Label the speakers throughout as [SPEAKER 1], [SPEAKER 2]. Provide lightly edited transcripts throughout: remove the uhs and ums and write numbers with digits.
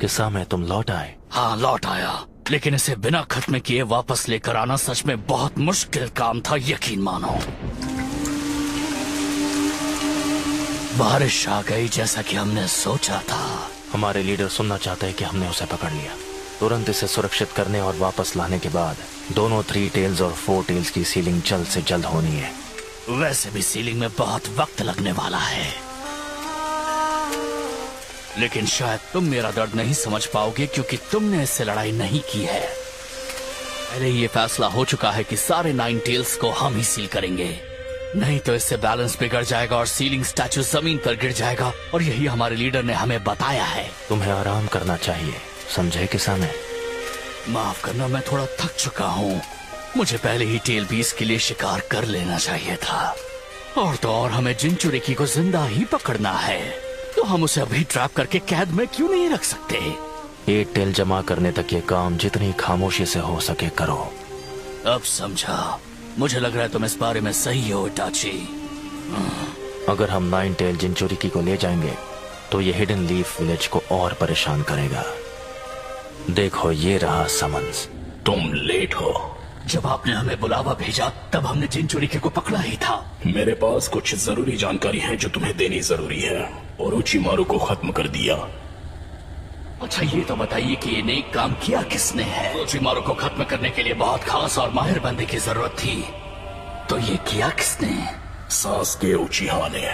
[SPEAKER 1] किसामे तुम लौट आए?
[SPEAKER 2] हाँ, लौट आया, लेकिन इसे बिना खत्म किए वापस लेकर आना सच में बहुत मुश्किल काम था, यकीन मानो। बारिश आ गई जैसा कि हमने सोचा था।
[SPEAKER 1] हमारे लीडर सुनना चाहते हैं कि हमने उसे पकड़ लिया। तुरंत इसे सुरक्षित करने और वापस लाने के बाद दोनों 3 टेल्स और 4 टेल्स की सीलिंग जल्द से जल्द होनी है।
[SPEAKER 2] वैसे भी सीलिंग में बहुत वक्त लगने वाला है, लेकिन शायद तुम मेरा दर्द नहीं समझ पाओगे क्योंकि तुमने इससे लड़ाई नहीं की है। पहले ये फैसला हो चुका है कि सारे 9 टेल्स को हम ही सील करेंगे, नहीं तो इससे बैलेंस बिगड़ जाएगा और सीलिंग स्टैचू जमीन पर गिर जाएगा। और यही हमारे लीडर ने हमें बताया है।
[SPEAKER 1] तुम्हें आराम करना चाहिए, समझे किसामे?
[SPEAKER 2] माफ करना, मैं थोड़ा थक चुका हूँ। मुझे पहले ही टेल बीस के लिए शिकार कर लेना चाहिए था। और तो और हमें जिनचुरिकी को जिंदा ही पकड़ना है, तो हम उसे अभी ट्रैप करके कैद में क्यों नहीं रख सकते?
[SPEAKER 1] 8 टेल जमा करने तक ये काम जितनी खामोशी से हो सके करो।
[SPEAKER 2] अब समझा। मुझे लग रहा है तुम इस बारे में सही हो, इताची।
[SPEAKER 1] अगर हम 9 टेल जिनचुरिकी को ले जाएंगे तो ये हिडन लीफ विलेज को और परेशान करेगा। देखो, ये रहा समन्स।
[SPEAKER 2] तुम लेट हो। जब आपने हमें बुलावा भेजा तब हमने जिनचुरिकी को पकड़ा ही था।
[SPEAKER 3] मेरे पास कुछ जरूरी जानकारी है जो तुम्हें देनी जरूरी है। ओरोचिमारू को खत्म कर दिया।
[SPEAKER 2] अच्छा, ये तो बताइए कि ये नेक काम किया किसने है? ओरोचिमारू को खत्म करने के लिए बहुत खास और माहिर बंदे की जरूरत थी, तो ये किया किसने?
[SPEAKER 3] सासुके उचिहा ने।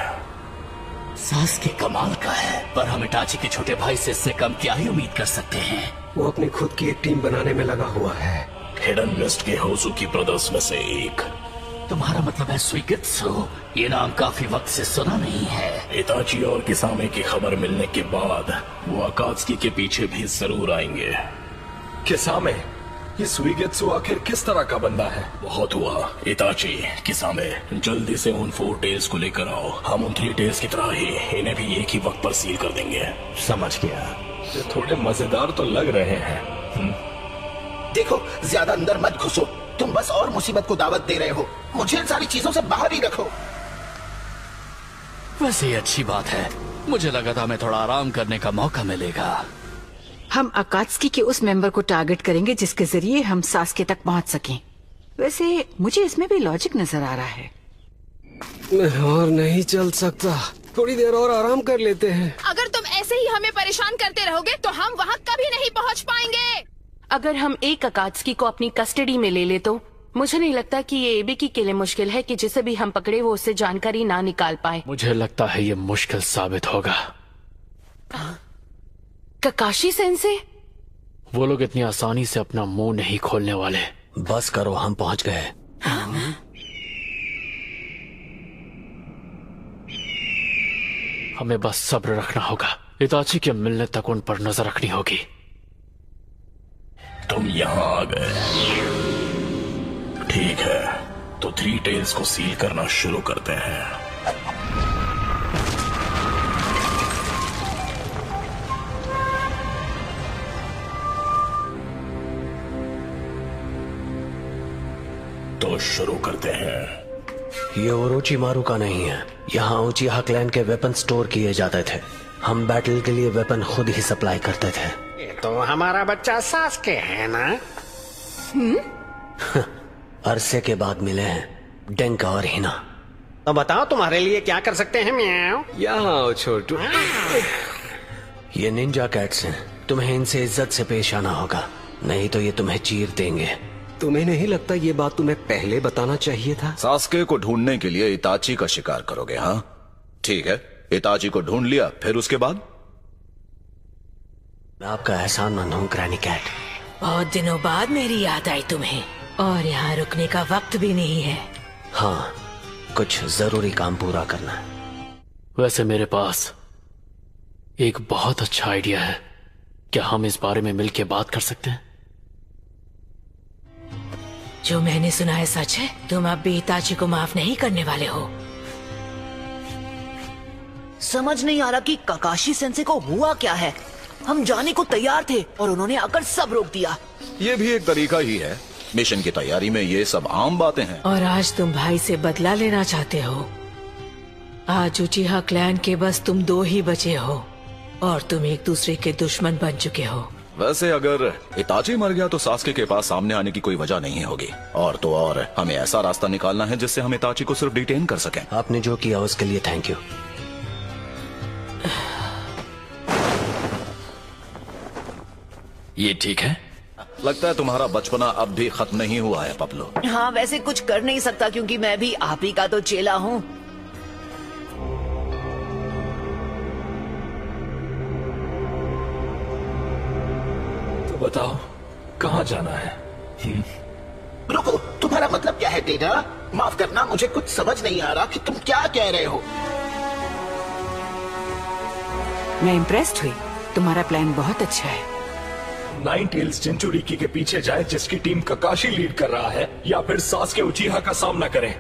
[SPEAKER 2] सासुके कमाल का है, पर हम इटाची के छोटे भाई से इससे कम क्या ही उम्मीद कर सकते हैं?
[SPEAKER 4] वो अपनी खुद की एक टीम बनाने में लगा हुआ है।
[SPEAKER 3] हिडन वेस्ट के होजुकी ब्रदर्स में से एक।
[SPEAKER 2] तुम्हारा मतलब है सुइगित्सु? ये नाम काफी वक्त से सुना नहीं है।
[SPEAKER 3] इताची और किसामे की खबर मिलने के बाद वो अकात्सुकी के पीछे भी जरूर आएंगे।
[SPEAKER 4] किसामे? ये सुइगित्सु आखिर किस तरह का बंदा है?
[SPEAKER 3] बहुत हुआ। इताची, किसामे, जल्दी से उन 4 टेल्स को लेकर आओ। हम उन 3 टेल्स की तरह ही इन्हें भी एक ही वक्त पर सील कर देंगे।
[SPEAKER 1] समझ गया।
[SPEAKER 4] ये थोड़े मजेदार तो लग रहे हैं।
[SPEAKER 5] देखो, ज्यादा अंदर मत घुसो, तुम बस और मुसीबत को दावत दे रहे हो। मुझे इन सारी चीजों से बाहर ही रखो।
[SPEAKER 2] वैसे ये अच्छी बात है। मुझे लगा था हमें थोड़ा आराम करने का मौका मिलेगा।
[SPEAKER 6] हम अकात्सुकी के उस मेंबर को टारगेट करेंगे जिसके जरिए हम सासुके तक पहुंच सकें। वैसे मुझे इसमें भी लॉजिक नजर आ रहा है।
[SPEAKER 4] मैं और नहीं चल सकता, थोड़ी देर और आराम कर लेते हैं।
[SPEAKER 7] अगर तुम ऐसे ही हमें परेशान करते रहोगे तो हम वहाँ कभी नहीं पहुँच पाएंगे।
[SPEAKER 8] अगर हम एक अकात्सुकी को अपनी कस्टडी में ले ले तो मुझे नहीं लगता कि ये एबीकी के लिए मुश्किल है कि जिसे भी हम पकड़े वो उससे जानकारी ना निकाल पाए।
[SPEAKER 2] मुझे लगता है ये मुश्किल साबित होगा।
[SPEAKER 8] ककाशी सेंसे?
[SPEAKER 2] वो लोग इतनी आसानी से अपना मुंह नहीं खोलने वाले।
[SPEAKER 1] बस करो, हम पहुंच गए।
[SPEAKER 2] हमें बस सब्र रखना होगा। इताची के मिलने तक उन पर नजर रखनी होगी।
[SPEAKER 3] तुम यहाँ आ गए, ठीक है, तो 3 टेल्स को सील करना शुरू करते हैं। तो शुरू करते हैं।
[SPEAKER 1] ये ओरोचिमारू का नहीं है। यहाँ उचिहा क्लैन के वेपन स्टोर किए जाते थे। हम बैटल के लिए वेपन खुद ही सप्लाई करते थे।
[SPEAKER 9] ये तो हमारा बच्चा सासुके है ना?
[SPEAKER 1] अरसे के बाद मिले हैं डेंका और हिना।
[SPEAKER 9] तो बताओ तुम्हारे लिए क्या कर सकते हैं? म्याओ।
[SPEAKER 4] यहाँ आओ छोटू।
[SPEAKER 1] ये निंजा कैट्स हैं, तुम्हें इनसे इज्जत से पेश आना होगा, नहीं तो ये तुम्हें चीर देंगे।
[SPEAKER 4] तुम्हें नहीं लगता ये बात तुम्हें पहले बताना चाहिए था?
[SPEAKER 10] सासुके को ढूंढने के लिए इताची का शिकार करोगे? हाँ ठीक है, इताची को ढूंढ लिया, फिर उसके बाद?
[SPEAKER 1] मैं आपका एहसानमंद हूँ ग्रैनी कैट।
[SPEAKER 11] बहुत दिनों बाद मेरी याद आई तुम्हें, और यहाँ रुकने का वक्त भी नहीं है।
[SPEAKER 1] हाँ, कुछ जरूरी काम पूरा करना है।
[SPEAKER 2] वैसे मेरे पास एक बहुत अच्छा आइडिया है। क्या हम इस बारे में मिलकर बात कर सकते हैं?
[SPEAKER 11] जो मैंने सुना है सच है? तुम अब भी इताची को माफ नहीं करने वाले हो?
[SPEAKER 12] समझ नहीं आ रहा कि ककाशी सेंसे को हुआ क्या है। हम जाने को तैयार थे और उन्होंने आकर सब रोक दिया।
[SPEAKER 10] ये भी एक तरीका ही है। मिशन की तैयारी में ये सब आम बातें हैं।
[SPEAKER 11] और आज तुम भाई से बदला लेना चाहते हो। आज उचिहा क्लैन के बस तुम 2 ही बचे हो। और तुम एक दूसरे के दुश्मन बन चुके हो।
[SPEAKER 10] वैसे अगर इताची मर गया तो सास्के के पास सामने आने की कोई वजह नहीं होगी। और तो और हमें ऐसा रास्ता निकालना है जिससे हम इताची को सिर्फ डिटेन कर सकें।
[SPEAKER 4] आपने जो किया उसके लिए थैंक यू।
[SPEAKER 3] ये ठीक है?
[SPEAKER 10] लगता है तुम्हारा बचपना अब भी खत्म नहीं हुआ है पपलो।
[SPEAKER 12] हाँ, वैसे कुछ कर नहीं सकता क्योंकि मैं भी आप ही का तो चेला हूँ।
[SPEAKER 3] तो बताओ कहाँ जाना है?
[SPEAKER 5] रुको, तुम्हारा मतलब क्या है डेटा? माफ करना, मुझे कुछ समझ नहीं आ रहा कि तुम क्या कह रहे हो।
[SPEAKER 6] मैं इम्प्रेस्ड हुई। तुम्हारा प्लान बहुत अच्छा है।
[SPEAKER 3] नाइन टेल्स जिंचुरिकी के पीछे जाए जिसकी टीम ककाशी लीड कर रहा है, या फिर सास्के उचिहा का सामना करें?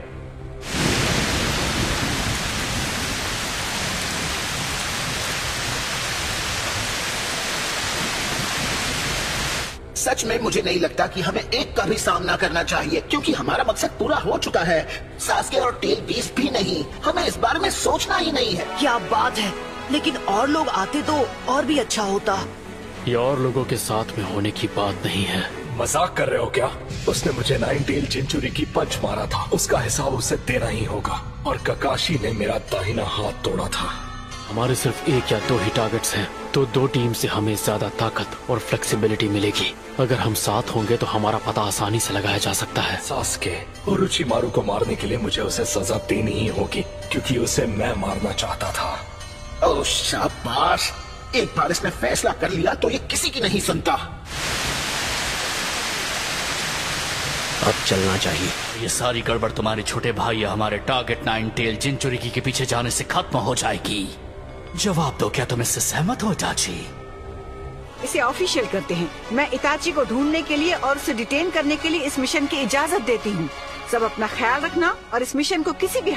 [SPEAKER 5] सच में मुझे नहीं लगता कि हमें एक का भी सामना करना चाहिए क्योंकि हमारा मकसद पूरा हो चुका है। सास्के और टेल 20 भी नहीं। हमें इस बारे में सोचना ही नहीं है।
[SPEAKER 12] क्या बात है, लेकिन और लोग आते तो और भी अच्छा होता।
[SPEAKER 2] ये और लोगों के साथ में होने की बात नहीं है।
[SPEAKER 3] मजाक कर रहे हो क्या? उसने मुझे नाइन टेल जिंचुरिकी पंच मारा था, उसका हिसाब उसे देना ही होगा। और ककाशी ने मेरा दाहिना हाथ तोड़ा था।
[SPEAKER 2] हमारे सिर्फ 1 या 2 ही टारगेट्स हैं, तो 2 टीम से हमें ज्यादा ताकत और फ्लेक्सिबिलिटी मिलेगी। अगर हम साथ होंगे तो हमारा पता आसानी से लगाया जा सकता है।
[SPEAKER 3] सास्के और उचिमारू को मारने के लिए मुझे उसे सजा देनी ही होगी क्योंकि उसे मैं मारना चाहता था।
[SPEAKER 5] ओह शाबाश, एक बार इसने फैसला कर लिया तो ये किसी की नहीं सुनता।
[SPEAKER 4] अब चलना चाहिए।
[SPEAKER 2] ये सारी गड़बड़ तुम्हारे छोटे भाई या हमारे टारगेट नाइन टेल जिंचुरिकी के पीछे जाने से खत्म हो जाएगी। जवाब दो, क्या तुम इससे सहमत हो इताची?
[SPEAKER 6] इसे ऑफिशियल करते हैं। मैं इताची को ढूंढने के लिए और उसे डिटेन करने के लिए इस मिशन की इजाजत देती हूँ। सब अपना ख्याल रखना और इस मिशन को किसी भी